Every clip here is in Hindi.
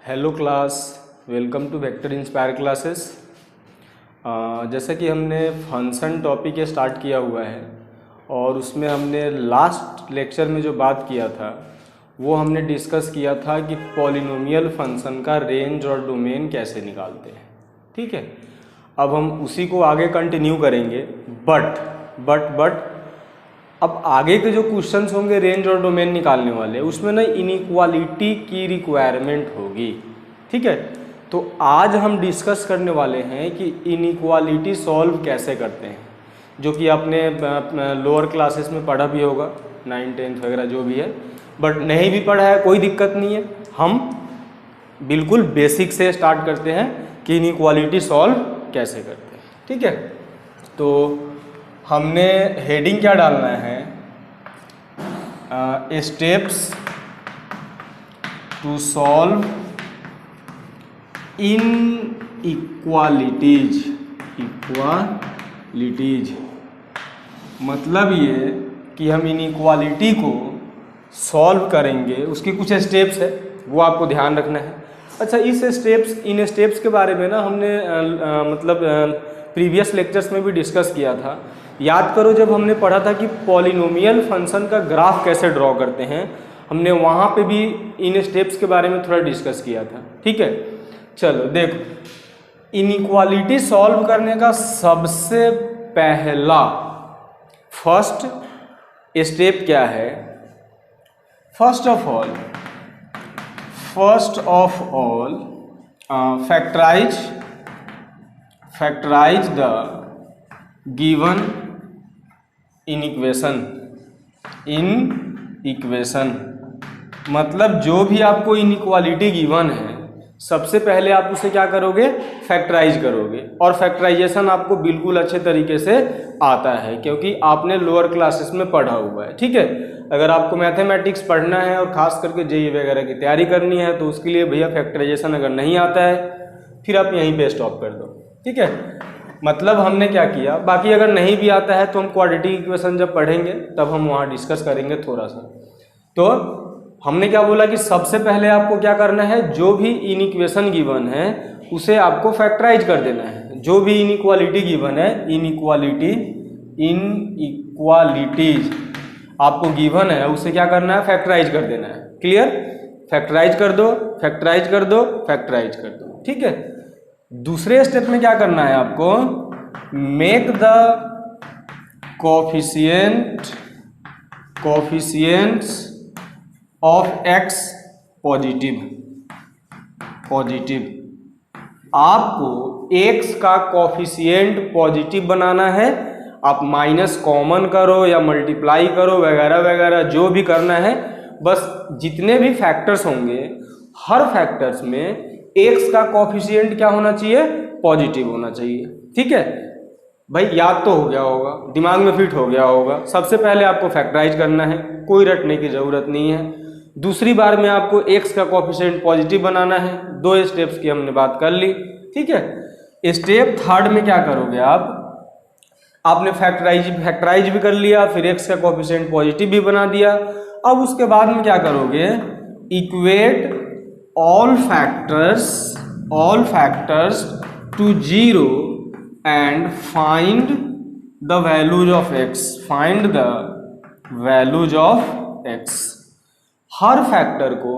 Hello class, welcome to Vector Inspire classes. जैसा कि हमने फंक्शन टॉपिक स्टार्ट किया हुआ है और उसमें हमने लास्ट लेक्चर में जो बात किया था वो हमने डिस्कस किया था कि पॉलिनोमियल फंक्शन का रेंज और डोमेन कैसे निकालते हैं। ठीक है, अब हम उसी को आगे कंटिन्यू करेंगे। बट अब आगे के जो क्वेश्चंस होंगे रेंज और डोमेन निकालने वाले, उसमें ना इनइक्वालिटी की रिक्वायरमेंट होगी। ठीक है, तो आज हम डिस्कस करने वाले हैं कि इनइक्वालिटी सॉल्व कैसे करते हैं, जो कि आपने लोअर क्लासेस में पढ़ा भी होगा, 9th 10th वगैरह जो भी है। बट नहीं भी पढ़ा है कोई दिक्कत नहीं है, हम बिल्कुल बेसिक से स्टार्ट करते हैं कि इनइक्वालिटी सॉल्व कैसे करते हैं। ठीक है, तो हमने हेडिंग क्या डालना है, स्टेप्स टू सॉल्व इक्वालिटीज। मतलब ये कि हम इनइक्वालिटी को सॉल्व करेंगे, उसकी कुछ स्टेप्स है वो आपको ध्यान रखना है। अच्छा, इन स्टेप्स के बारे में ना हमने प्रीवियस लेक्चर्स में भी डिस्कस किया था। याद करो, जब हमने पढ़ा था कि पॉलिनोमियल फंक्शन का ग्राफ कैसे ड्रॉ करते हैं, हमने वहाँ पे भी इन स्टेप्स के बारे में थोड़ा डिस्कस किया था। ठीक है, चलो देखो, इनइक्वालिटी सॉल्व करने का सबसे पहला फर्स्ट स्टेप क्या है? First of all factorize the given in equation. मतलब जो भी आपको इनइक्वालिटी गिवन है, सबसे पहले आप उसे क्या करोगे? फैक्टराइज करोगे। और फैक्टराइजेशन आपको बिल्कुल अच्छे तरीके से आता है क्योंकि आपने लोअर क्लासेस में पढ़ा हुआ है। ठीक है, अगर आपको मैथमेटिक्स पढ़ना है और खास करके जेईई वगैरह की तैयारी करनी है तो उसके लिए भैया फैक्टराइजेशन अगर नहीं आता है फिर आप यहीं पे स्टॉप कर दो। ठीक है, मतलब हमने क्या किया, बाकी अगर नहीं भी आता है तो हम क्वाड्रेटिक इक्वेशन जब पढ़ेंगे तब हम वहाँ डिस्कस करेंगे थोड़ा सा। तो हमने क्या बोला कि सबसे पहले आपको क्या करना है, जो भी इनइक्वेशन गिवन है उसे आपको फैक्टराइज कर देना है। जो भी इनइक्वालिटी गिवन है, इनइक्वालिटीज आपको गिवन है उसे क्या करना है? फैक्टराइज कर देना है। क्लियर? फैक्टराइज कर दो, फैक्टराइज कर दो, फैक्टराइज कर दो। ठीक है, दूसरे स्टेप में क्या करना है आपको? Make the coefficients of x positive. आपको एक्स का कोफिशिएंट पॉजिटिव बनाना है। आप माइनस कॉमन करो या मल्टीप्लाई करो वगैरह वगैरह, जो भी करना है, बस जितने भी फैक्टर्स होंगे हर फैक्टर्स में एक्स का कोफिशिएंट क्या होना चाहिए? पॉजिटिव होना चाहिए। ठीक है भाई, याद तो हो गया होगा, दिमाग में फिट हो गया होगा। सबसे पहले आपको फैक्टराइज करना है, कोई रटने की जरूरत नहीं है। दूसरी बार में आपको एक्स का कोफिशिएंट पॉजिटिव बनाना है। 2 स्टेप्स की हमने बात कर ली। ठीक है, स्टेप थर्ड में क्या करोगे आपने फैक्टराइज भी कर लिया, फिर एक्स का कोफिशिएंट पॉजिटिव भी बना दिया। अब उसके बाद में क्या करोगे? Equate all factors to 0 and find the values of x। Her factor को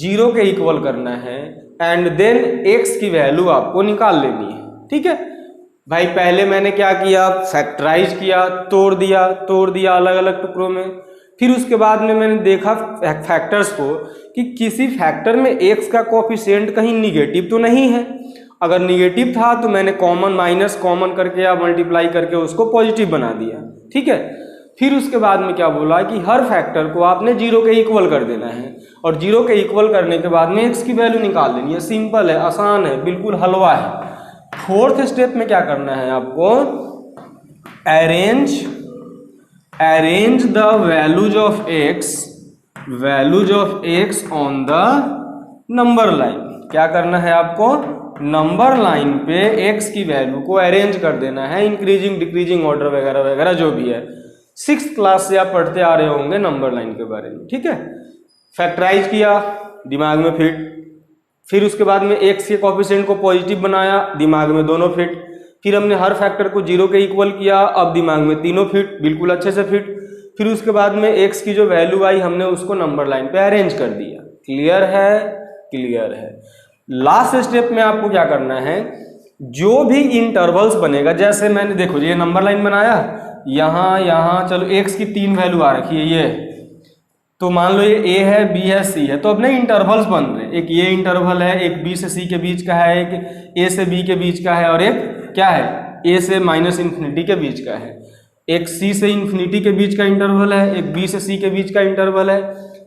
0 के इक्वल करना है एंड देन x की वैल्यू आपको निकाल लेनी है। ठीक है भाई, पहले मैंने क्या किया? फैक्टराइज किया, तोड़ दिया अलग अलग टुकड़ों में। फिर उसके बाद में मैंने देखा फैक्टर्स को कि किसी फैक्टर में एक्स का कोफिशिएंट कहीं निगेटिव तो नहीं है। अगर निगेटिव था तो मैंने माइनस कॉमन करके या मल्टीप्लाई करके उसको पॉजिटिव बना दिया। ठीक है, फिर उसके बाद में क्या बोला कि हर फैक्टर को आपने 0 के इक्वल कर देना है और 0 के इक्वल करने के बाद में एक्स की वैल्यू निकाल लेनी है। सिंपल है, आसान है, बिल्कुल हलवा है। फोर्थ स्टेप में क्या करना है आपको? Arrange the values of x on the number line. क्या करना है आपको? नंबर लाइन पे एक्स की वैल्यू को अरेंज कर देना है, इंक्रीजिंग डिक्रीजिंग ऑर्डर वगैरह वगैरह जो भी है। 6th क्लास से आप पढ़ते आ रहे होंगे नंबर लाइन के बारे में। ठीक है, फैक्टराइज किया, दिमाग में फिट, फिर उसके बाद में x के कोफिशिएंट को पॉजिटिव बनाया, दिमाग में दोनों फिट। फिर हमने हर फैक्टर को 0 के इक्वल किया, अब दिमाग में तीनों फिट, बिल्कुल अच्छे से फिट। फिर उसके बाद में x की जो वैल्यू आई हमने उसको नंबर लाइन पे अरेंज कर दिया। क्लियर है? क्लियर है। लास्ट स्टेप में आपको क्या करना है, जो भी इंटरवल्स बनेगा, जैसे मैंने देखो ये नंबर लाइन बनाया, यहाँ चलो x की 3 वैल्यू आ रखी है ये, तो मान लो ये a है, b है, c है, तो अब ना इंटरवल्स बन रहे हैं। एक ये इंटरवल है, एक b से c के बीच का है, एक a से b के बीच का है, और एक क्या है, a से -इन्फिनिटी के बीच का है। एक c से इन्फिनिटी के बीच का इंटरवल है, एक b से c के बीच का इंटरवल है,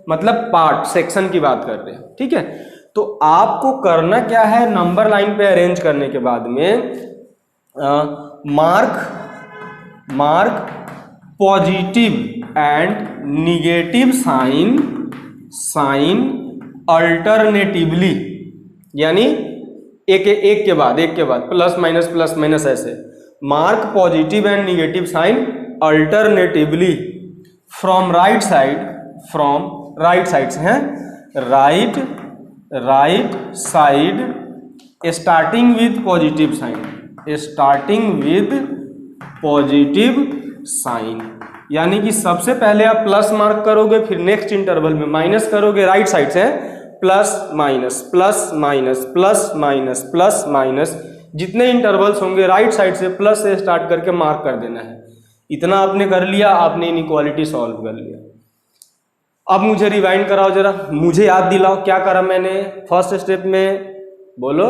मतलब पार्ट सेक्शन की बात कर रहे हैं। ठीक है, तो आपको करना क्या है, नंबर लाइन पे अरेंज करने के बाद में mark positive and negative sign alternatively, यानी एक के बाद प्लस माइनस ऐसे। Mark positive and negative sign alternatively from right side से हैं, right side starting with positive sign, यानी कि सबसे पहले आप प्लस मार्क करोगे, फिर नेक्स्ट इंटरवल में माइनस करोगे, राइट साइड से प्लस माइनस, जितने इंटरवल्स होंगे राइट साइड से प्लस से स्टार्ट करके मार्क कर देना है। इतना आपने कर लिया, आपने इनइक्वालिटी सॉल्व कर लिया। अब मुझे रिवाइंड कराओ जरा, मुझे याद दिलाओ क्या करा मैंने फर्स्ट स्टेप में, बोलो,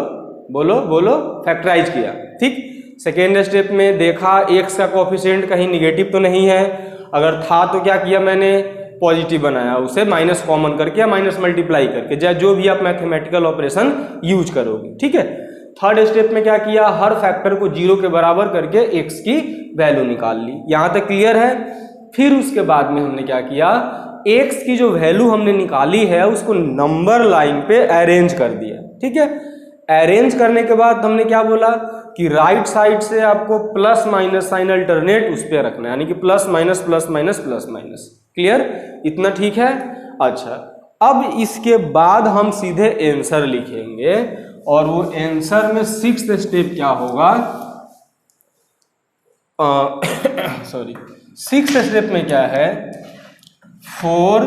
फैक्टराइज किया। ठीक, सेकेंड स्टेप में देखा x का कोफिशिएंट कहीं निगेटिव तो नहीं है, अगर था तो क्या किया मैंने, पॉजिटिव बनाया, उसे माइनस कॉमन करके या माइनस मल्टीप्लाई करके, जो भी आप मैथमेटिकल ऑपरेशन यूज करोगे। ठीक है, थर्ड स्टेप में क्या किया, हर फैक्टर को 0 के बराबर करके x की वैल्यू निकाल ली। यहां तक क्लियर है? फिर उसके बाद में हमने क्या किया, x की जो वैल्यू हमने निकाली है उसको नंबर लाइन पे अरेंज कर दिया। ठीक है, अरेंज करने के बाद हमने क्या बोला कि राइट साइड से आपको प्लस माइनस साइन अल्टरनेट उस पर रखना है, यानी कि प्लस माइनस। क्लियर? इतना ठीक है? अच्छा, अब इसके बाद हम सीधे आंसर लिखेंगे, और वो आंसर में सिक्स्थ स्टेप क्या होगा, सिक्स्थ स्टेप में क्या है, for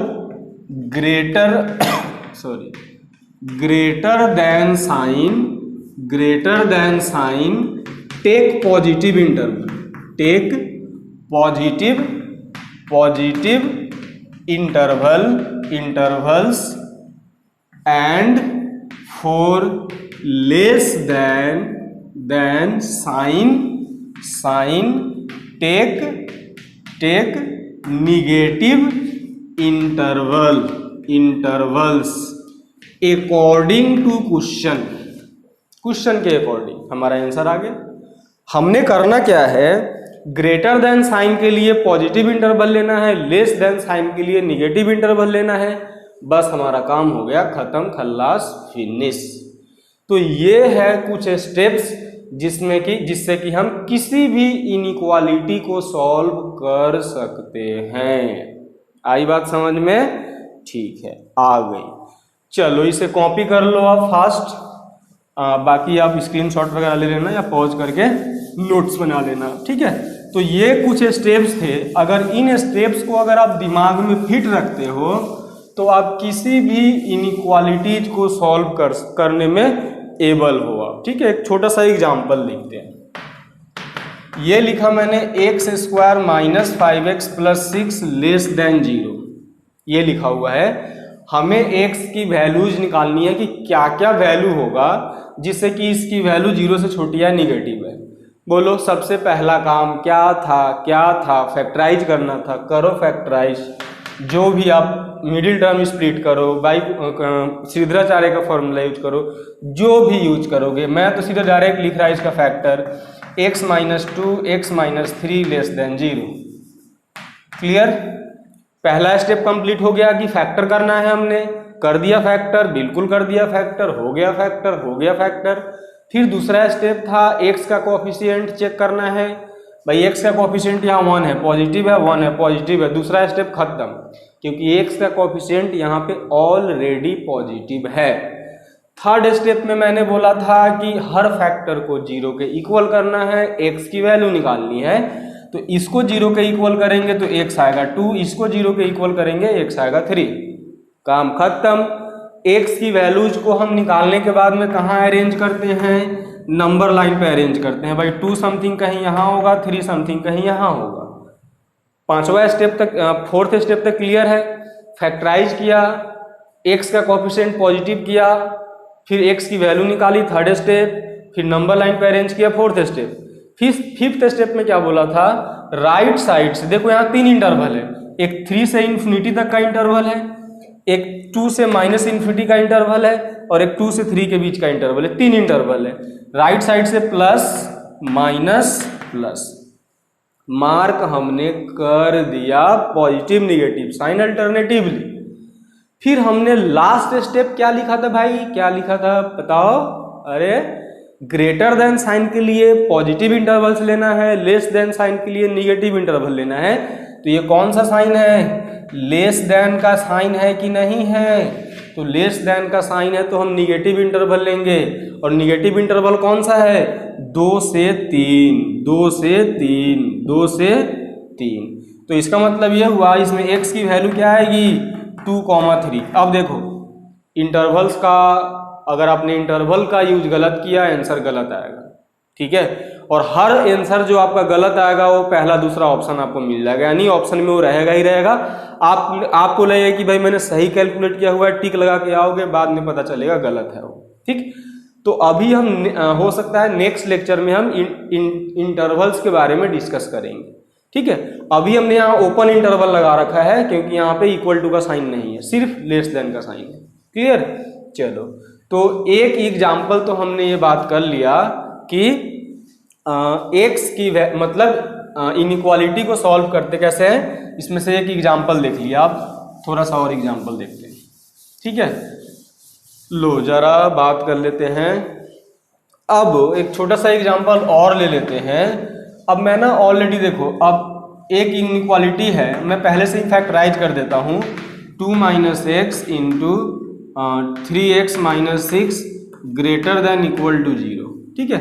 greater than sign take positive intervals and for less than sign take negative intervals according to question के अकॉर्डिंग हमारा आंसर आ गया। हमने करना क्या है, ग्रेटर देन साइन के लिए पॉजिटिव इंटरवल लेना है, लेस देन साइन के लिए निगेटिव इंटरवल लेना है, बस हमारा काम हो गया, खत्म, खल्लास, फिनिश। तो ये है कुछ स्टेप्स जिससे कि हम किसी भी इनइक्वालिटी को सॉल्व कर सकते हैं। आई बात समझ में? ठीक है, आ गई। चलो इसे कॉपी कर लो आप फास्ट, बाकी आप स्क्रीनशॉट वगैरह ले लेना या पॉज करके नोट्स बना लेना। ठीक है, तो ये कुछ स्टेप्स थे। अगर इन स्टेप्स को अगर आप दिमाग में फिट रखते हो तो आप किसी भी इनइक्वालिटीज को सॉल्व करने में एबल हो आप। ठीक है, एक छोटा सा एग्जाम्पल लिखते हैं। ये लिखा मैंने x² - 5x + 6 <0। ये लिखा हुआ है। हमें x की वैल्यूज निकालनी है कि क्या क्या वैल्यू होगा जिससे कि इसकी वैल्यू 0 से छोटी या निगेटिव है। बोलो, सबसे पहला काम क्या था? फैक्टराइज करना था। करो फैक्टराइज, जो भी आप मिडिल टर्म स्प्लिट करो, बाई श्रीधराचार्य का फॉर्मूला यूज करो, जो भी यूज करोगे। मैं तो सीधा डायरेक्ट लिख रहा है इसका फैक्टर x - 2 x - 3 <0। क्लियर? पहला स्टेप कंप्लीट हो गया कि फैक्टर करना है, हमने कर दिया फैक्टर, बिल्कुल कर दिया फैक्टर, हो गया फैक्टर। फिर दूसरा स्टेप था x का कोफिशिएंट चेक करना है। भाई x का कोफिशिएंट यहाँ 1 है, पॉजिटिव है, 1 है, पॉजिटिव है। दूसरा स्टेप खत्म, क्योंकि x का कोफिशिएंट यहाँ पे ऑलरेडी पॉजिटिव है। थर्ड स्टेप में मैंने बोला था कि हर फैक्टर को 0 के इक्वल करना है, x की वैल्यू निकालनी है। तो इसको 0 के इक्वल करेंगे तो x आएगा 2, इसको 0 के इक्वल करेंगे x आएगा 3। काम खत्म। x की वैल्यूज को हम निकालने के बाद में कहाँ अरेंज करते हैं, नंबर लाइन पे अरेंज करते हैं भाई। 2 समथिंग कहीं यहाँ होगा, 3 समथिंग कहीं यहाँ होगा। पांचवा स्टेप तक, फोर्थ स्टेप तक क्लियर है। फैक्टराइज किया, x का कोएफिशिएंट पॉजिटिव किया, फिर x की वैल्यू निकाली, थर्ड स्टेप। फिर नंबर लाइन पे अरेंज किया, फोर्थ स्टेप। फिर फिफ्थ स्टेप में क्या बोला था, राइट साइड से देखो यहाँ 3 इंटरवल है, एक 3 से इन्फिनिटी तक का इंटरवल है, एक 2 से माइनस इन्फिनिटी का इंटरवल है, और एक 2 से 3 के बीच का इंटरवल है। 3 इंटरवल है। राइट साइड से प्लस माइनस प्लस, मार्क हमने कर दिया पॉजिटिव निगेटिव साइन अल्टरनेटिवली। फिर हमने लास्ट स्टेप क्या लिखा था भाई, क्या लिखा था बताओ, अरे ग्रेटर देन साइन के लिए पॉजिटिव इंटरवल्स लेना है, लेस देन साइन के लिए निगेटिव इंटरवल लेना है। तो ये कौन सा साइन है, लेस देन का साइन है कि नहीं है, तो लेस देन का साइन है तो हम निगेटिव इंटरवल लेंगे। और निगेटिव इंटरवल कौन सा है, 2 से 3, 2 से 3, 2 से 3। तो इसका मतलब ये हुआ इसमें x की वैल्यू क्या आएगी, 2,3। अब देखो इंटरवल्स का, अगर आपने इंटरवल का यूज गलत किया आंसर गलत आएगा, ठीक है। और हर आंसर जो आपका गलत आएगा वो पहला दूसरा ऑप्शन आपको मिल जाएगा, यानी ऑप्शन में वो रहेगा ही रहेगा। आपको लगेगा कि भाई मैंने सही कैलकुलेट किया हुआ है, टिक लगा के आओगे, बाद में पता चलेगा गलत है वो, ठीक। तो अभी हम हो सकता है नेक्स्ट लेक्चर में हम इंटरवल्स के बारे में डिस्कस करेंगे, ठीक है। अभी हमने यहाँ ओपन इंटरवल लगा रखा है क्योंकि यहाँ पे इक्वल टू का साइन नहीं है, सिर्फ लेस देन का साइन है। क्लियर, चलो। तो एक एग्जाम्पल तो हमने ये बात कर लिया कि x की मतलब इनइक्वालिटी को सॉल्व करते कैसे हैं, इसमें से एक एग्जाम्पल देख लिया। आप थोड़ा सा और एग्जाम्पल देखते हैं, ठीक है। लो जरा बात कर लेते हैं। अब एक छोटा सा एग्जाम्पल और ले लेते हैं। अब मैं ना ऑलरेडी देखो, अब एक इनइक्वालिटी है, मैं पहले से ही फैक्टराइज कर देता हूँ। 2 - x into 3x - 6 greater than equal to 0, ठीक है।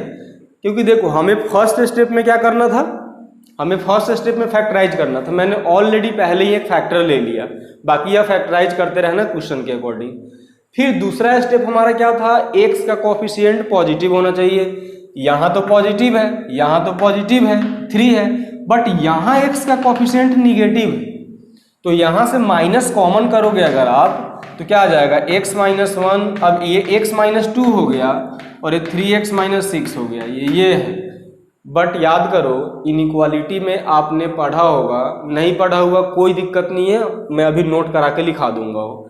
क्योंकि देखो हमें फर्स्ट स्टेप में क्या करना था, हमें फर्स्ट स्टेप में फैक्टराइज करना था। मैंने ऑलरेडी पहले ही एक फैक्टर ले लिया, बाकी यह फैक्टराइज करते रहना क्वेश्चन के अकॉर्डिंग। फिर दूसरा स्टेप हमारा क्या था, x का कोएफिशिएंट पॉजिटिव होना चाहिए। यहाँ तो पॉजिटिव है, यहाँ तो पॉजिटिव है, 3 है, बट यहाँ x का कोएफिशिएंट निगेटिव है। तो यहाँ से माइनस कॉमन करोगे अगर आप, तो क्या आ जाएगा, x - 1, अब ये x - 2 हो गया, और ये 3x - 6 हो गया, ये है। बट याद करो इनइक्वालिटी में आपने पढ़ा होगा, नहीं पढ़ा होगा कोई दिक्कत नहीं है, मैं अभी नोट करा के लिखा दूंगा वो,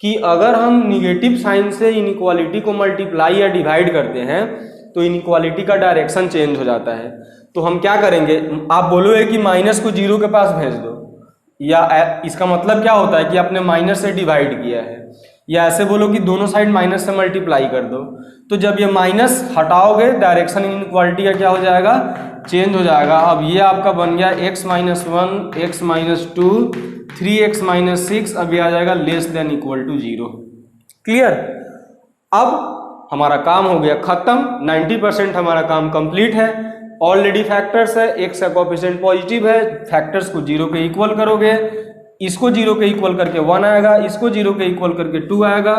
कि अगर हम निगेटिव साइन से इनइक्वालिटी को मल्टीप्लाई या डिवाइड करते हैं तो इनइक्वालिटी का डायरेक्शन चेंज हो जाता है। तो हम क्या करेंगे, आप बोलोगे कि माइनस को 0 के पास भेज दो, या इसका मतलब क्या होता है कि आपने माइनस से डिवाइड किया है, या ऐसे बोलो कि दोनों साइड माइनस से मल्टीप्लाई कर दो। तो जब ये माइनस हटाओगे डायरेक्शन इनइक्वालिटी का क्या हो जाएगा, चेंज हो जाएगा। अब ये आपका बन गया x - 1, x - 2, 3x - 6, अब ये आ जाएगा less than equal to 0। Clear, अब हमारा काम हो गया खत्म, 90% हमारा काम कंप्लीट है। ऑलरेडी फैक्टर्स है, x का कोएफिशिएंट पॉजिटिव है, फैक्टर्स को 0 के इक्वल करोगे, इसको 0 के इक्वल करके 1 आएगा, इसको 0 के इक्वल करके 2 आएगा।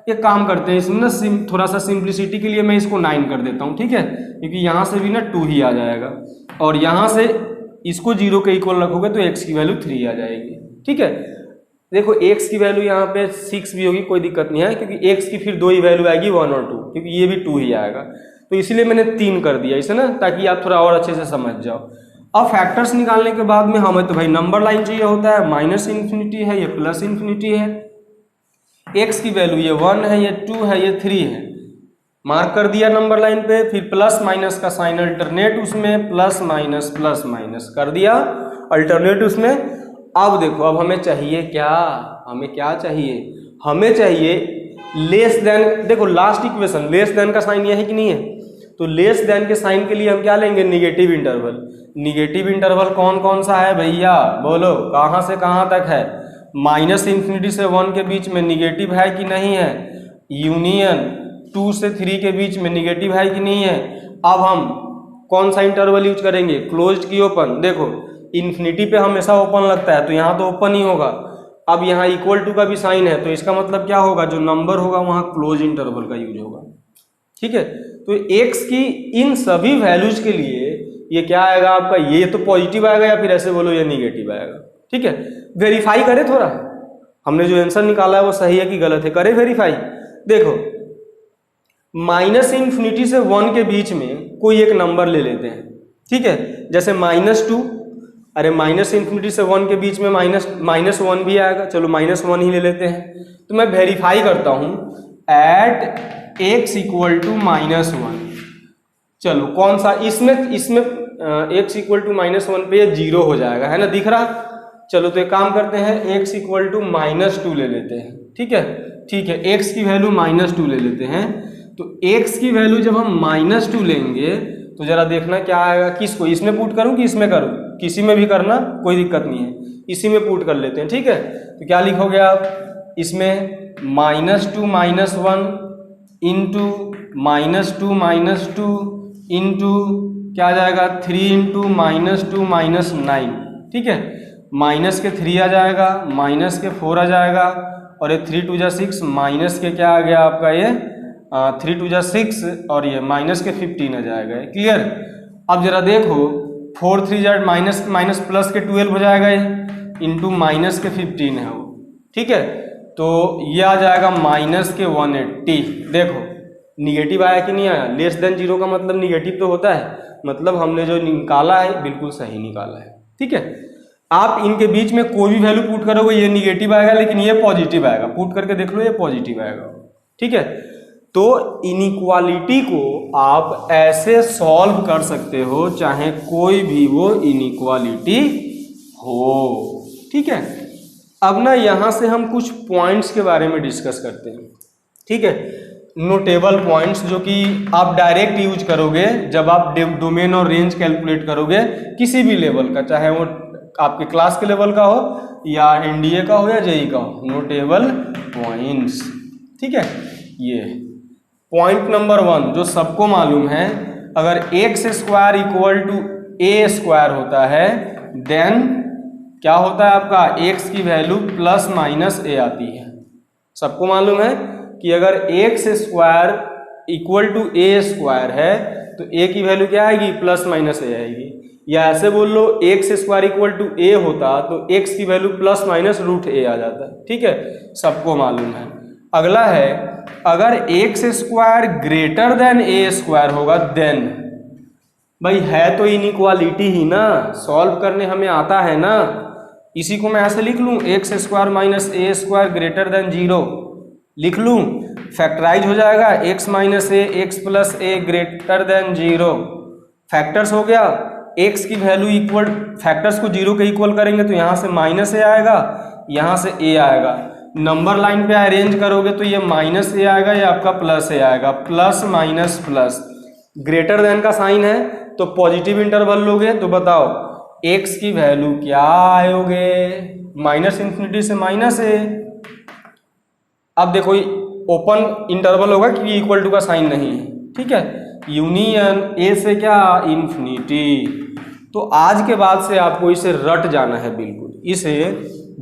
एक काम करते हैं, इसमें ना थोड़ा सा सिंप्लिसिटी के लिए मैं इसको 9 कर देता हूँ, ठीक है, क्योंकि यहाँ से भी ना 2 ही आ जाएगा, और यहाँ से इसको 0 के इक्वल रखोगे तो x की वैल्यू 3 आ जाएगी, ठीक है। देखो x की वैल्यू यहाँ पे 6 भी होगी, कोई दिक्कत नहीं है, क्योंकि x की फिर 2 ही वैल्यू आएगी, 1 और 2, क्योंकि ये भी 2 ही आएगा। तो इसलिए मैंने 3 कर दिया इसे ना, ताकि आप थोड़ा और अच्छे से समझ जाओ। अब फैक्टर्स निकालने के बाद में हमें तो भाई नंबर लाइन चाहिए होता है, -इन्फिनिटी है, ये +इन्फिनिटी है, x की वैल्यू ये 1 है, ये 2 है, ये 3 है, मार्क कर दिया नंबर लाइन पे। फिर प्लस माइनस का साइन अल्टरनेट उसमें, प्लस माइनस कर दिया अल्टरनेट उसमें। अब देखो, अब हमें चाहिए क्या, हमें क्या चाहिए, हमें चाहिए लेस देन। देखो लास्ट इक्वेशन लेस देन का साइन ये है कि नहीं है, तो लेस देन के साइन के लिए हम क्या लेंगे, निगेटिव इंटरवल। निगेटिव इंटरवल कौन कौन सा है भैया, बोलो कहाँ से कहाँ तक है, -इन्फिनिटी से 1 के बीच में निगेटिव है कि नहीं है, यूनियन 2 से 3 के बीच में निगेटिव है कि नहीं है। अब हम कौन सा इंटरवल यूज करेंगे, क्लोज्ड की ओपन। देखो इन्फिनिटी पे हमेशा ओपन लगता है तो यहाँ तो ओपन ही होगा। अब यहाँ इक्वल टू का भी साइन है तो इसका मतलब क्या होगा, जो नंबर होगा वहाँ क्लोज इंटरवल का यूज होगा। ठीक है, तो x की इन सभी वैल्यूज के लिए ये क्या आएगा आपका, ये तो पॉजिटिव आएगा या फिर ऐसे बोलो ये निगेटिव आएगा। ठीक है, वेरीफाई करें थोड़ा, हमने जो आंसर निकाला है वो सही है कि गलत है, करें वेरीफाई। देखो माइनस इन्फिनिटी से 1 के बीच में कोई एक नंबर ले लेते हैं। ठीक है, जैसे -2, अरे माइनस इन्फिनिटी से 1 के बीच में -1 भी आएगा, चलो -1 ही ले लेते हैं। तो मैं वेरीफाई करता हूं एट x इक्वल टू -1। चलो कौन सा, इसमें x इक्वल टू -1 पे ये 0 हो जाएगा, है ना, दिख रहा। चलो तो एक काम करते हैं, x इक्वल टू -2 ले लेते हैं। ठीक है, ठीक है, x की वैल्यू -2 ले लेते हैं। तो x की वैल्यू जब हम -2 लेंगे तो जरा देखना क्या आएगा, किसको, इसमें पुट करूं कि इसमें करूं, किसी में भी करना कोई दिक्कत नहीं है, इसी में पुट कर लेते हैं। ठीक है, तो क्या लिखोगे आप, इसमें -2 -1 इंटू -2 इंटू क्या आ जाएगा 3 इंटू -2 -9। ठीक है, माइनस के 3 आ जाएगा, माइनस के 4 आ जाएगा, और ये 3 2 जा 6, माइनस के क्या आ गया आपका ये 3 2 जा 6, और ये माइनस के 15 आ जाएगा। क्लियर। अब जरा देखो 4 3 जा माइनस प्लस के 12 हो जाएगा ये, इंटू माइनस के 15 है वो। ठीक है, तो ये आ जाएगा माइनस के 180। देखो निगेटिव आया कि नहीं आया, लेस देन 0 का मतलब निगेटिव तो होता है, मतलब हमने जो निकाला है बिल्कुल सही निकाला है। ठीक है, आप इनके बीच में कोई भी वैल्यू पुट करोगे ये निगेटिव आएगा, लेकिन ये पॉजिटिव आएगा, पुट करके देख लो ये पॉजिटिव आएगा। ठीक है, तो इनइक्वालिटी को आप ऐसे सॉल्व कर सकते हो चाहे कोई भी वो इनइक्वालिटी हो। ठीक है, अब ना यहां से हम कुछ पॉइंट्स के बारे में डिस्कस करते हैं। ठीक है, नोटेबल पॉइंट्स जो कि आप डायरेक्ट यूज करोगे जब आप डोमेन और रेंज कैलकुलेट करोगे किसी भी लेवल का, चाहे वो आपके क्लास के लेवल का हो या एनडीए का हो या जेई का हो। नोटेबल पॉइंट्स, ठीक है, ये पॉइंट नंबर 1 जो सबको मालूम है, अगर x square equal to a square होता है देन क्या होता है आपका, x की वैल्यू प्लस माइनस a आती है। सबको मालूम है कि अगर x square equal to a square है तो a की वैल्यू क्या आएगी, प्लस माइनस a आएगी। या ऐसे बोल लो x square equal to a होता तो x की value plus minus root a आ जाता। ठीक है, सबको मालूम है। अगला है, अगर x square greater than a square होगा देन, भाई है तो इनइक्वालिटी ही ना, सॉल्व करने हमें आता है ना। इसी को मैं ऐसे लिख लूं, x square minus a square greater than 0 लिख लूं, फैक्टराइज हो जाएगा, x minus a x plus a greater than 0। Factors हो गया, x की वैल्यू इक्वल, फैक्टर्स को 0 के इक्वल करेंगे तो यहाँ से माइनस a आएगा, यहाँ से a आएगा। नंबर लाइन पे अरेंज करोगे तो ये माइनस a आएगा, ये आपका प्लस a आएगा, plus minus plus. Greater than का साइन है तो पॉजिटिव इंटरवल लोगे, तो बताओ x की वैल्यू क्या आयोगे, माइनस इन्फिनिटी से माइनस a। अब देखो ओपन इंटरवल होगा कि इक्वल टू का साइन नहीं है। ठीक है, यूनियन a से क्या, इन्फिनिटी। तो आज के बाद से आपको इसे रट जाना है, बिल्कुल इसे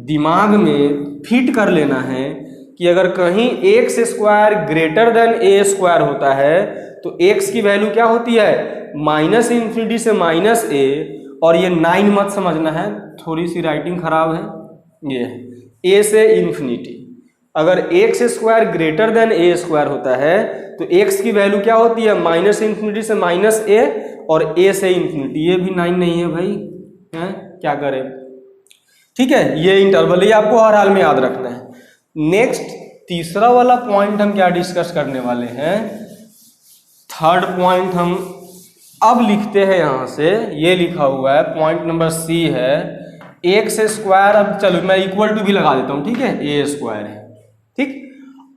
दिमाग में फिट कर लेना है कि अगर कहीं x square greater than a square होता है तो x की वैल्यू क्या होती है, माइनस इन्फिनिटी से माइनस a। और ये 9 मत समझना है, थोड़ी सी राइटिंग खराब है, ये a से इन्फिनिटी। अगर x square greater than a square होता है तो x की वैल्यू क्या होती है, माइनस इन्फिनिटी से माइनस a, और a से इन्फिनिटी। ये भी 9 नहीं है भाई, हैं क्या करें। ठीक है, ये इंटरवल ही आपको हर हाल में याद रखना है। नेक्स्ट तीसरा वाला पॉइंट हम क्या डिस्कस करने वाले हैं, थर्ड पॉइंट हम अब लिखते हैं यहाँ से, ये लिखा हुआ है पॉइंट नंबर सी है, एक्स स्क्वायर। अब चलो मैं इक्वल टू भी लगा देता हूँ, ठीक है, ए स्क्वायर है। ठीक,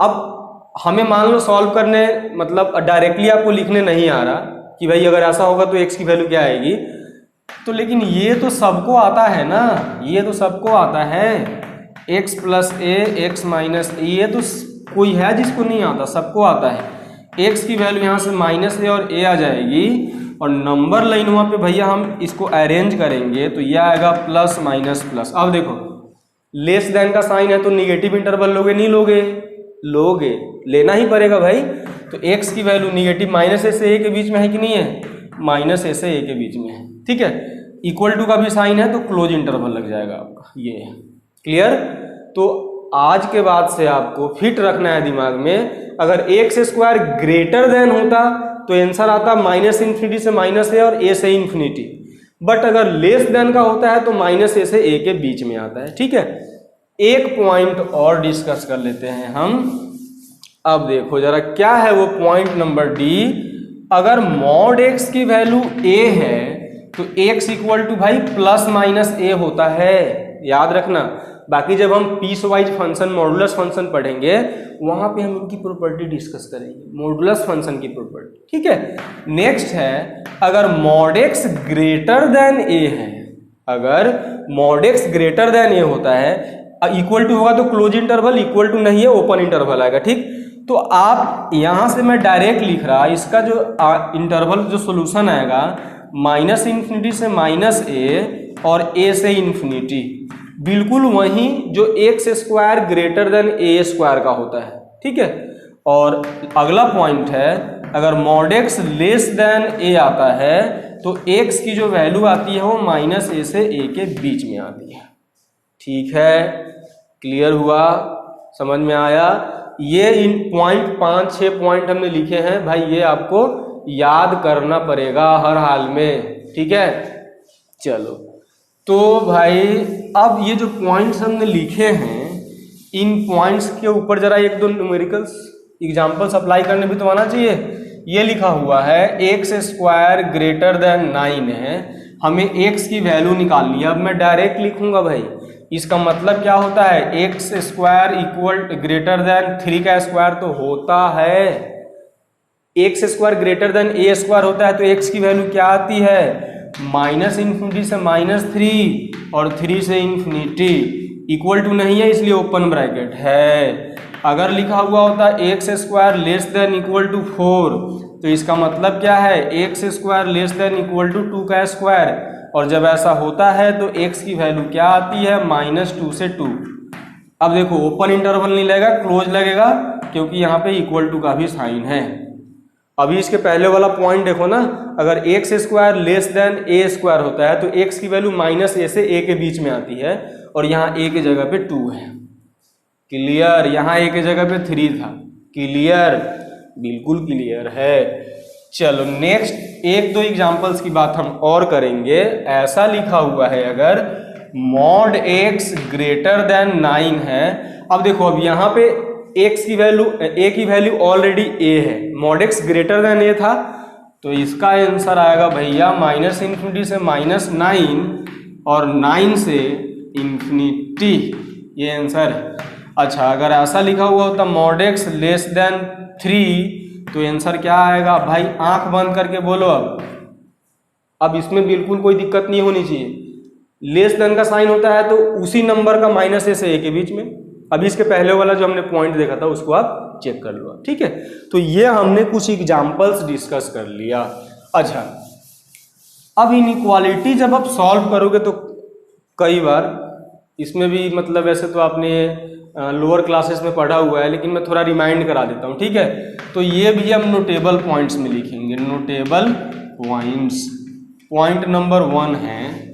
अब हमें मान लो सॉल्व करने, मतलब डायरेक्टली आपको लिखने नहीं आ रहा कि भाई अगर ऐसा होगा तो एक्स की वैल्यू क्या आएगी, तो लेकिन ये तो सबको आता है ना, ये तो सबको आता है, एक्स प्लस ए एक्स माइनस ए, ये तो कोई है जिसको नहीं आता, सबको आता है। x की वैल्यू यहाँ से माइनस ए और ए आ जाएगी, और नंबर लाइन वहाँ पे भैया हम इसको अरेंज करेंगे तो यह आएगा प्लस माइनस प्लस। अब देखो लेस देन का साइन है तो निगेटिव इंटरवल लोगे नहीं लोगे? लोगे, लेना ही पड़ेगा भाई। तो x की वैल्यू निगेटिव माइनस ए से ए के बीच में है कि नहीं है? माइनस ए से ए के बीच में है, ठीक है। इक्वल टू का भी साइन है तो क्लोज इंटरवल लग जाएगा आपका, ये है क्लियर। तो आज के बाद से आपको फिट रखना है दिमाग में, अगर एक्स स्क्वायर ग्रेटर देन होता तो आंसर आता माइनस इन्फिनिटी से माइनस ए और ए से इन्फिनिटी, बट अगर लेस देन का होता है तो माइनस ए से ए के बीच में आता है, ठीक है। एक पॉइंट और डिस्कस कर लेते हैं हम। अब देखो जरा क्या है वो पॉइंट नंबर डी। अगर मॉड एक्स की वैल्यू ए है तो x इक्वल टू भाई प्लस माइनस ए होता है, याद रखना। बाकी जब हम piece wise function modulus function पढ़ेंगे वहां पे हम इनकी प्रॉपर्टी डिस्कस करेंगे, मॉडुलस फंक्शन की प्रॉपर्टी, ठीक है। नेक्स्ट है अगर mod X greater than A है, अगर mod X greater than A होता है, इक्वल टू होगा तो क्लोज इंटरवल, इक्वल टू नहीं है ओपन इंटरवल आएगा, ठीक। तो आप यहां से मैं डायरेक्ट लिख रहा, इसका जो इंटरवल जो सोल्यूशन आएगा माइनस इन्फिनिटी से माइनस ए और ए से इन्फिनिटी, बिल्कुल वही जो एक्स स्क्वायर ग्रेटर देन ए स्क्वायर का होता है, ठीक है। और अगला पॉइंट है अगर मॉड एक्स लेस देन ए आता है तो एक्स की जो वैल्यू आती है वो माइनस ए से ए के बीच में आती है, ठीक है। क्लियर हुआ, समझ में आया? ये इन पॉइंट 5-6 पॉइंट हमने लिखे हैं भाई, ये आपको याद करना पड़ेगा हर हाल में, ठीक है। चलो तो भाई अब ये जो पॉइंट्स हमने लिखे हैं इन पॉइंट्स के ऊपर जरा एक दो न्यूमेरिकल्स एग्जांपल्स अप्लाई करने भी तो आना चाहिए। ये लिखा हुआ है एक्स स्क्वायर ग्रेटर देन 9 है, हमें x की वैल्यू निकालनी है। अब मैं डायरेक्ट लिखूंगा भाई, इसका मतलब क्या होता है X square equal greater than 3 का स्क्वायर तो होता है, एक्स स्क्वायर ग्रेटर देन ए स्क्वायर होता है तो x की वैल्यू क्या आती है माइनस इन्फिनिटी से माइनस 3 और 3 से इन्फिनिटी, इक्वल टू नहीं है इसलिए ओपन ब्रैकेट है। अगर लिखा हुआ होता X square less than equal to 4 तो इसका मतलब क्या है X square less than equal to 2 का स्क्वायर, और जब ऐसा होता है तो x की वैल्यू क्या आती है -2 से 2। अब देखो ओपन इंटरवल नहीं लगेगा, क्लोज लगेगा, क्योंकि यहाँ पे इक्वल टू का भी साइन है। अभी इसके पहले वाला पॉइंट देखो ना, अगर एक्स स्क्वायर लेस देन ए स्क्वायर होता है तो x की वैल्यू माइनस ए से ए के बीच में आती है, और यहाँ a की जगह पे 2 है, क्लियर। यहाँ a की जगह पे 3 था, क्लियर, बिल्कुल क्लियर है। चलो नेक्स्ट एक दो एग्जांपल्स की बात हम और करेंगे। ऐसा लिखा हुआ है अगर मॉड x ग्रेटर देन 9 है, अब देखो अब यहाँ पे x की वैल्यू a की वैल्यू ऑलरेडी a है, mod x greater then a था, तो इसका आंसर आएगा भैया माइनस इन्फिनिटी से -9 और 9 से इन्फिनिटी, ये आंसर है। अच्छा अगर ऐसा लिखा हुआ होता मॉड x लेस देन 3 तो आंसर क्या आएगा भाई, आंख बंद करके बोलो। अब इसमें बिल्कुल कोई दिक्कत नहीं होनी चाहिए, लेस देन का साइन होता है तो उसी नंबर का माइनस ए से ए के बीच में। अभी इसके पहले वाला जो हमने पॉइंट देखा था उसको आप चेक कर लो, ठीक है। तो ये हमने कुछ एग्जांपल्स डिस्कस कर लिया। अच्छा अब इनइक्वालिटी जब आप सॉल्व करोगे तो कई बार इसमें भी मतलब वैसे तो आपने लोअर क्लासेस में पढ़ा हुआ है, लेकिन मैं थोड़ा रिमाइंड करा देता हूँ, ठीक है। तो ये भी हम नोटेबल पॉइंट्स में लिखेंगे, नोटेबल पॉइंट्स। पॉइंट नंबर 1 है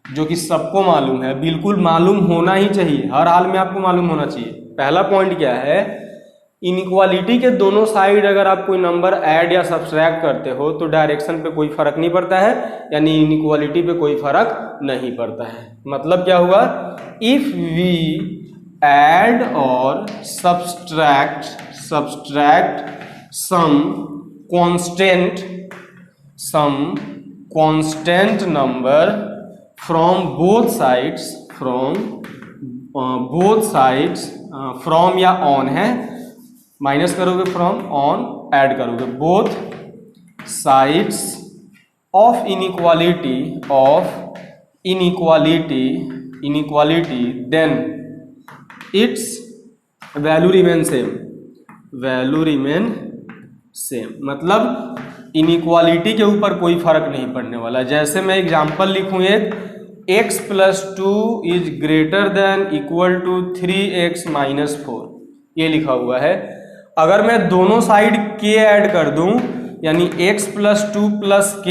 जो कि सबको मालूम है, बिल्कुल मालूम होना ही चाहिए, हर हाल में आपको मालूम होना चाहिए। पहला पॉइंट क्या है, इनइक्वालिटी के दोनों साइड अगर आप कोई नंबर ऐड या सब्सट्रैक्ट करते हो तो डायरेक्शन पे कोई फर्क नहीं पड़ता है, यानी इनइक्वालिटी पे कोई फर्क नहीं पड़ता है। मतलब क्या हुआ, इफ वी ऐड और subtract some constant number from both sides from या ऑन है, माइनस करोगे फ्रॉम, ऑन ऐड करोगे, both sides of inequality then its value remain same, मतलब इनइक्वालिटी के ऊपर कोई फर्क नहीं पड़ने वाला। जैसे मैं एग्जांपल लिखूं एक, x + 2 is greater than equal to 3x - 4, ये लिखा हुआ है। अगर मैं दोनों साइड k ऐड कर दूं, यानी x + 2 + k,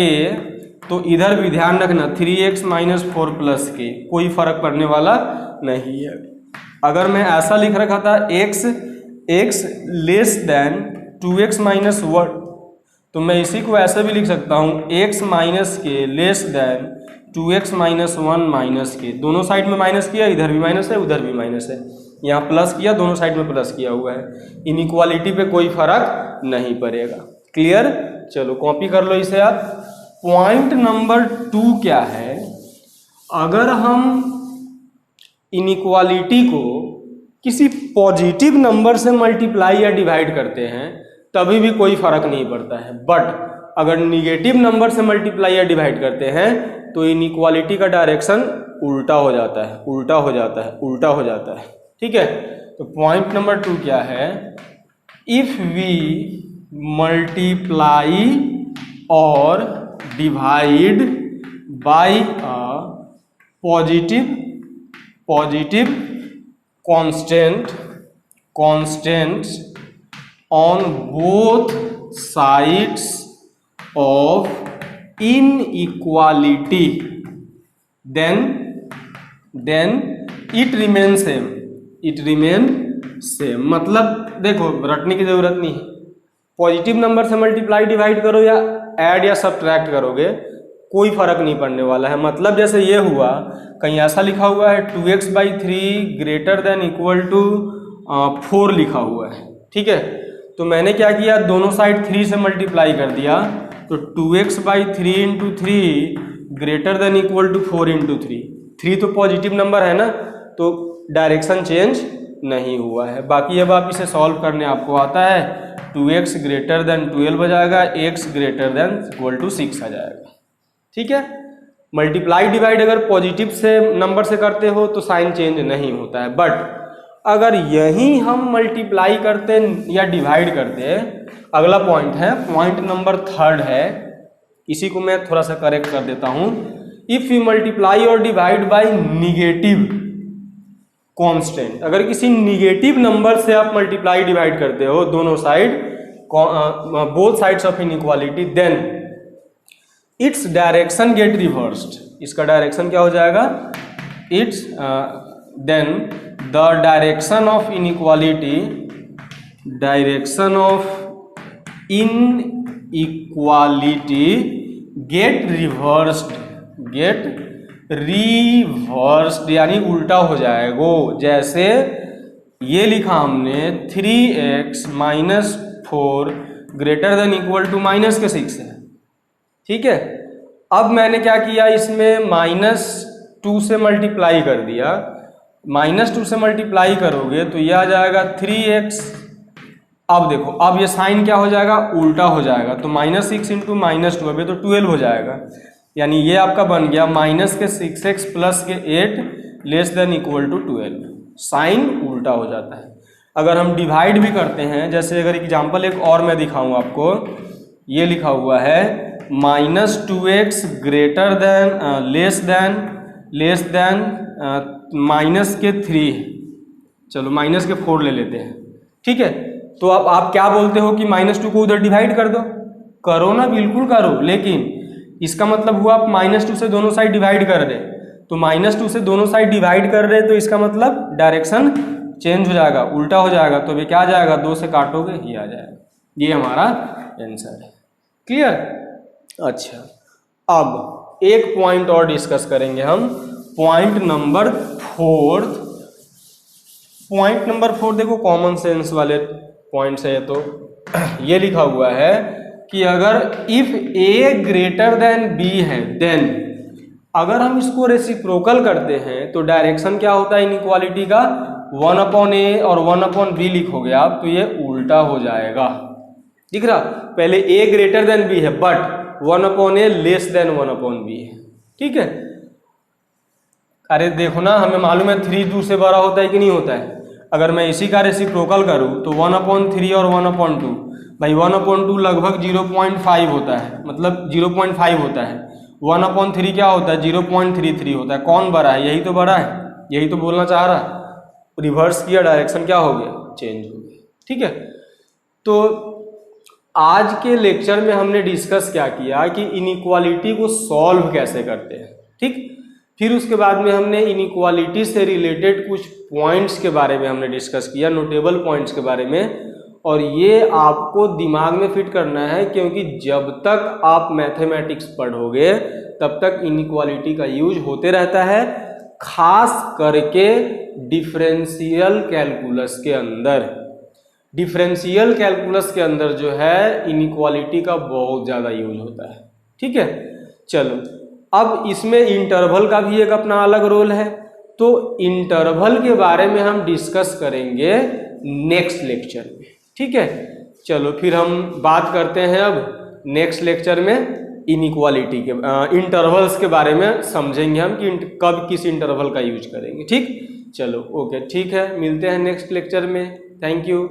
तो इधर भी ध्यान रखना 3x - 4 + k, कोई फर्क पड़ने वाला नहीं है। अगर मैं ऐसा लिख रखा था x लेस देन 2x - 1, तो मैं इसी को ऐसे भी लिख सकता हूँ x - k less than 2x - 1 - k। दोनों साइड में माइनस किया, इधर भी माइनस है उधर भी माइनस है, यहाँ प्लस किया, दोनों साइड में प्लस किया हुआ है। इनइक्वालिटी पे कोई फर्क नहीं पड़ेगा। क्लियर? चलो कॉपी कर लो इसे आप। पॉइंट नंबर 2 क्या है, अगर हम इनइक्वालिटी को किसी पॉजिटिव नंबर से मल्टीप्लाई या डिवाइड करते हैं तभी भी कोई फर्क नहीं पड़ता है, बट अगर निगेटिव नंबर से मल्टीप्लाई या डिवाइड करते हैं तो इनइक्वालिटी का डायरेक्शन उल्टा हो जाता है, उल्टा हो जाता है, उल्टा हो जाता है। ठीक है, तो पॉइंट नंबर 2 क्या है, इफ वी मल्टीप्लाई और divide by a positive constant on both sides of inequality, then it remains same। मतलब देखो, रटने की जरूरत नहीं है, पॉजिटिव नंबर से मल्टीप्लाई डिवाइड करो या ऐड या सब्ट्रैक्ट करोगे कोई फर्क नहीं पड़ने वाला है। मतलब जैसे ये हुआ, कहीं ऐसा लिखा हुआ है 2x/3 greater than equal to 4 लिखा हुआ है। ठीक है, तो मैंने क्या किया, दोनों साइड 3 से मल्टीप्लाई कर दिया, तो 2x/3 × 3 greater than equal to 4 × 3। 3 तो पॉजिटिव नंबर है ना, तो डायरेक्शन चेंज नहीं हुआ है। बाकी अब आप इसे सॉल्व करने आपको आता है, 2x ग्रेटर देन 12 हो जाएगा, x greater than equal to 6 आ जाएगा। ठीक है, मल्टीप्लाई डिवाइड अगर पॉजिटिव से नंबर से करते हो तो साइन चेंज नहीं होता है, बट अगर यही हम मल्टीप्लाई करते या डिवाइड करते, अगला पॉइंट है, पॉइंट नंबर 3 है, इसी को मैं थोड़ा सा करेक्ट कर देता हूं। इफ यू मल्टीप्लाई और डिवाइड बाय निगेटिव कांस्टेंट, अगर किसी निगेटिव नंबर से आप मल्टीप्लाई डिवाइड करते हो दोनों side, both sides of inequality, then its direction get reversed. इसका डायरेक्शन क्या हो जाएगा, its then the direction of inequality get reversed, यानी उल्टा हो जाएगा। जैसे ये लिखा हमने 3x - 4 greater than equal to -6 है। ठीक है, अब मैंने क्या किया, इसमें -2 से मल्टीप्लाई कर दिया। -2 से मल्टीप्लाई करोगे तो यह आ जाएगा 3x। अब देखो, अब ये साइन क्या हो जाएगा, उल्टा हो जाएगा, तो -6 × -2 अभी तो 12 हो जाएगा, यानी ये आपका बन गया -6x + 8 less than equal to 12। Sign उल्टा हो जाता है। अगर हम डिवाइड भी करते हैं, जैसे अगर एग्जांपल एक और मैं दिखाऊं आपको, ये लिखा हुआ है -2x greater than less than -3, चलो -4 ले लेते हैं। ठीक है, तो अब आप क्या बोलते हो कि -2 को उधर डिवाइड कर दो, करो ना, बिल्कुल करो, लेकिन इसका मतलब हुआ आप -2 से दोनों साइड डिवाइड कर रहे, तो -2 से दोनों साइड डिवाइड कर रहे, तो इसका मतलब डायरेक्शन चेंज हो जाएगा, उल्टा हो जाएगा, तो अभी क्या आ जाएगा, 2 से काटोगे ये आ जाएगा। ये हमारा आंसर है। क्लियर? अच्छा, अब एक पॉइंट और डिस्कस करेंगे हम, पॉइंट नंबर 4। पॉइंट नंबर 4 देखो, कॉमन सेंस वाले पॉइंट्स है। तो ये लिखा हुआ है कि अगर if a greater than b है, देन अगर हम इसको रेसिप्रोकल करते हैं तो डायरेक्शन क्या होता है इनइक्वालिटी का, 1/a और 1/b लिखोगे आप, तो ये उल्टा हो जाएगा। दिख रहा, पहले a ग्रेटर देन b है, but 1/a less than 1/b है। ठीक है, अरे देखो ना, हमें मालूम है 3 2 से बड़ा होता है कि नहीं होता है। अगर मैं इसी का रेसिप्रोकल करूं तो 1/3 और 1/2, भाई 1/2 लगभग 0.5 होता है, मतलब 0.5 होता है। 1/3 क्या होता है? 0.33 होता है। कौन बड़ा है? यही तो बड़ा है, यही तो बोलना चाह रहा। रिवर्स किया, डायरेक्शन क्या हो गया? चेंज हो गया। ठीक है, तो आज के लेक्चर में हमने डिस्कस क्या किया कि इनइक्वालिटी को सॉल्व कैसे करते हैं। ठीक, फिर उसके बाद में हमने इनइक्वालिटी से रिलेटेड कुछ पॉइंट्स के बारे में हमने डिस्कस किया, नोटेबल पॉइंट्स के बारे में, और ये आपको दिमाग में फिट करना है, क्योंकि जब तक आप मैथमेटिक्स पढ़ोगे तब तक इनइक्वालिटी का यूज होते रहता है, खास करके डिफरेंशियल कैलकुलस के अंदर। डिफरेंशियल कैलकुलस के अंदर जो है इनइक्वालिटी का बहुत ज़्यादा यूज होता है। ठीक है, चलो अब इसमें इंटरवल का भी एक अपना अलग रोल है, तो इंटरवल के बारे में हम डिस्कस करेंगे नेक्स्ट लेक्चर में। ठीक है, चलो फिर हम बात करते हैं अब नेक्स्ट लेक्चर में इनइक्वालिटी के इंटरवल्स के बारे में समझेंगे हम कि कब किस इंटरवल का यूज करेंगे। ठीक, चलो ओके, ठीक है, मिलते हैं नेक्स्ट लेक्चर में। Thank you.